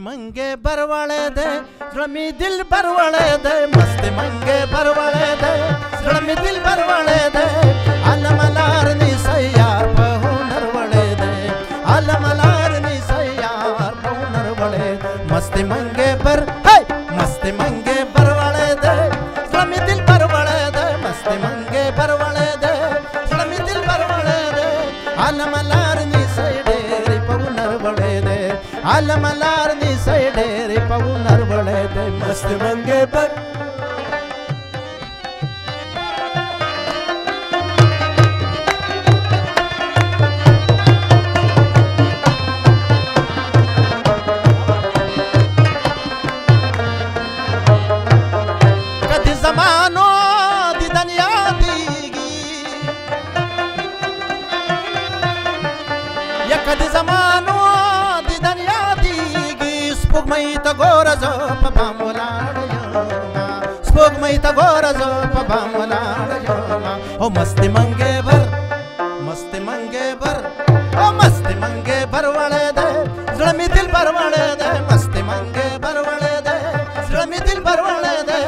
मंगे बरवाले दे रमी दिल बरवाले दे मस्त मंगे बरवाले दे रमी दिल बरवाले दे अलमलार नी सयार पहुनर वळे दे अलमलार नी सयार पहुनर वळे मस्त मंगे बर मस्त मंगे बरवाले दे रमी दिल बरवाले दे मस्त मंगे बरवाले दे रमी दिल बरवाले दे अलमलार नी सयडेरी पहुनर वळे दे अलमलार नी सयडेरी पहुनर वळे दे मस्त मंगे बर कधी जमानो दी दुनिया दीगी या कधी जमानो दी दुनिया दीगी स्पुगमई त गोरज पबामलाडया स्पुगमई त गोरज पबामलाडया ओ मस्ती मंगे बर ओ मस्ती मंगे बर वळे दे जळमी दिल बर वळे दे मस्ती मंगे बर वळे दे जळमी दिल बर वळे दे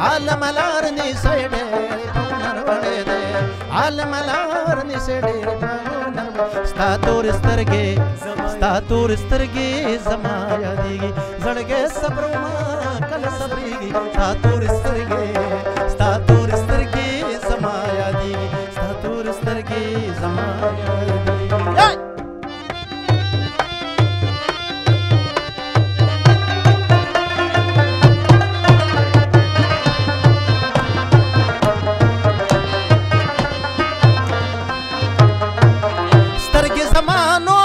अलमलार नी सयडेरी पहुनर वळे दे अलमलार नी सयडेरी पहुनर स्तातूर स्तरगे जमाया दीगी जळगे सब्रमा कल सब्रीगी स्तातूर स्तरगे जमाया दीगी स्तातूर स्तरगे जमाया दीगी سترګې زمانو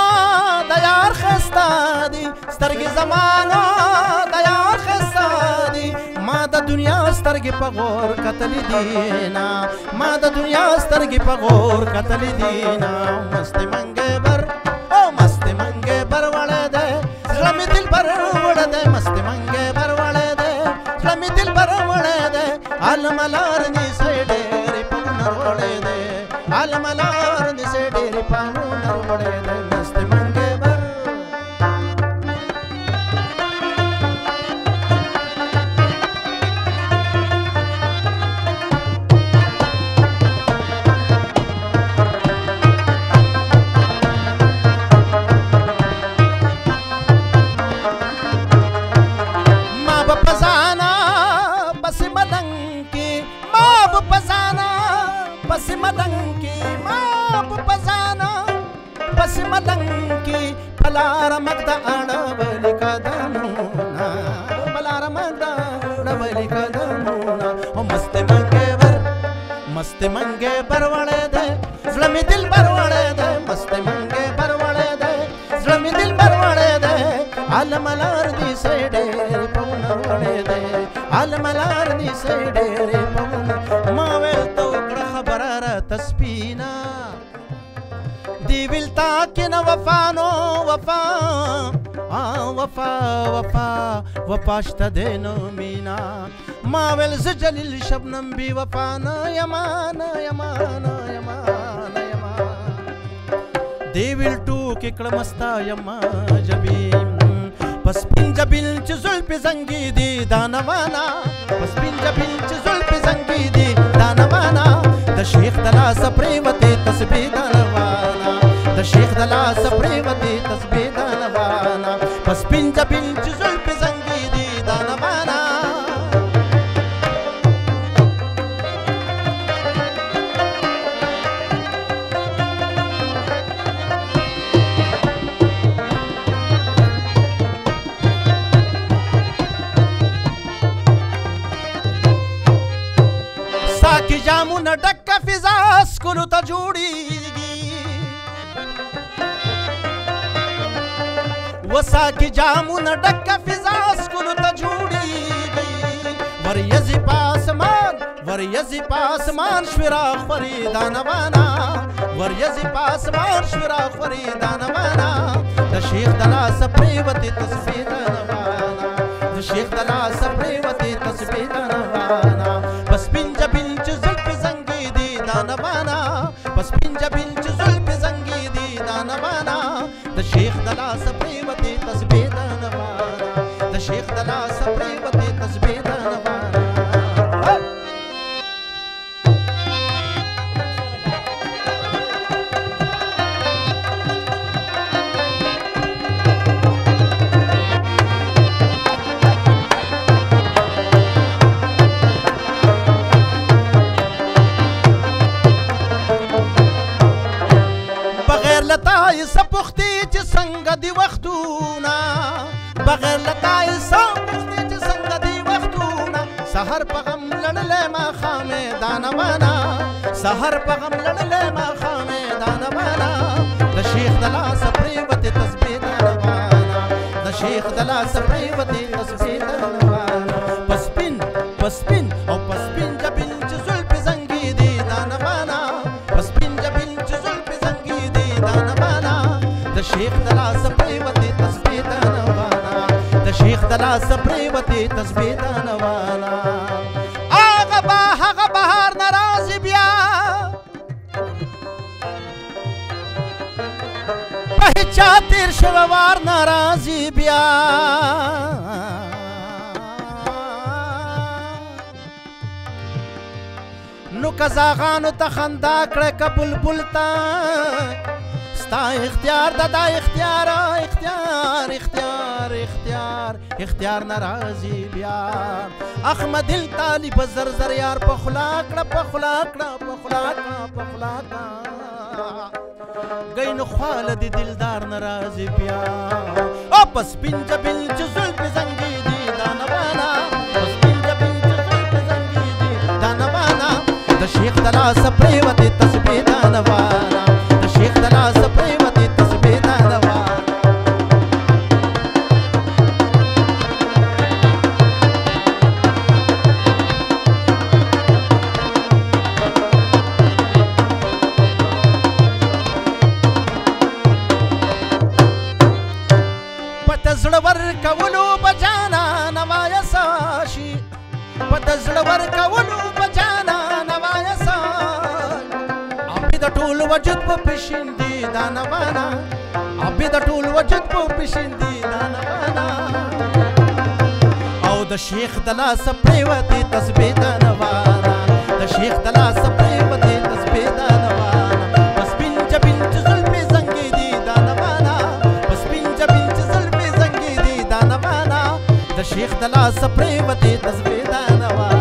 د یار خسته دي سترګې زمانو د یار خسته دي ما د دنیا سترګې په غور کتلې دي نه ما د دنیا سترګې په غور کتلې دي نه مست منګې بر او مست منګې بر وړې ده زړه مې دل بر وړې ده مست منګې بر وړې ده زړه مې دل بر وړې ده الملار ني سيډېرې په نر وړې ده الملار ني سيډېرې په نر وړې ده مست منګې بر ما بپزانا بس مدنکی ما بپزانا بس مدنکی ما بپزانا بس مدنکی پلار مگدا اڑولی قدمونا پلار مگدا اڑولی قدمونا او مست منگے بر وړې ده زړه مې دل بر وړې ده مست منگے بر وړې ده زړه مې دل بر وړې ده الملار دي سيډېرې پهنر وړې ده الملار دي سيډېرې پهنر ما ویل ته وکړه خبره راته سپینه دی ویل تا کې نه وفا نو وفا وفا شته دی نو مینا ما ویل زه جلیل شبنم بی وفا نه یما دی ویل ټوکې کړم ستا یما جبین پس سپین جبین چې زلفې زنګې دي دانوانا پس سپین جبین چې زلفې زنګې دي دانوانا د شیخ د لاسه پرېوتې تسبیح دانوانا د شیخ د لاسه پرېوتې تسبیح دانوانا پس سپین جبین چې زلفې زنګې دي دانوانا ساکی جامونه ډکه فضا سکولو ته جوړیږي وساکی جامونه ډکه فضا سکولو ته جوړیږي وریځې په اسمان شوره خوري دانوانا وریځې په اسمان شوره خوري دانوانا د شیخ د لاسه پرېوتې تسبیح دانوانا د شیخ د لاسه پرېوتې تسبیح دانوانا پس سپین جبین چې زلفې زنګې دي دانوانا پس سپین جبین چې زلفې زنګې دي دانوانا د شیخ د لاسه پرېوتې تسبیح دانوانا د شیخ د لاس پریوتې تسبیح د نوانا لتای سپختی چې څنګه دی وختونه بغیر لتای سپختی چې څنګه دی وختونه سحر په غم لړلې ما خامې دانوانا سحر په غم لړلې ما خامې دانوانا د شیخ د لاس پریوتې تسبیح دانوانا د شیخ د لاس پریوتې تسبیح دانوانا پسپین پسپین او پسپین جبین چې زلفې زنګي دي دانوانا پسپین جبین چې زلفې زنګي دي دانوانا د شیخ د لاس پریوتې تسبیح دانوانا د شیخ د لاس پریوتې تسبیح دانوانا هغه بهار ناراضي بیا په هیچا تیر شوی وار ناراضي بیا نو قزاغانو ته خندا کړه که بلبل ته ستا اختیار د دا اختیار اختیار اختیار اختیار اختیار ناراضي بیا احمد طالب زر زر یار په خلا کړه په خلا کړه په خلا کړه په خلا کړه گئی نو خواله د دلدار ناراضي بیا او پس پنځه بل چې زلفې زنګي دي دانوانا پس پنځه بل چې زلفې زنګي دي دانوانا د شیخ د لاس پریوتې تسبیح دانوانا د شیخ د لاس پریوتې تسبیح دانوانا پته زړه ورکولو به جانا نوایسا شي پته زړه ورکولو به جانا نوایسا ابي د ټول وجود په پښیندي دانوانا ابي د ټول وجود په پښیندي دانوانا او د شیخ د لاس پریوتې تسبیح دانوانا د شیخ د لاس پریوتې تسبیح دانوانا پس پنځه پنځه زلفې زنګي دي دانوانا پس پنځه پنځه زلفې زنګي دي دانوانا د شیخ د لاس پریوتې تسبیح دانوانا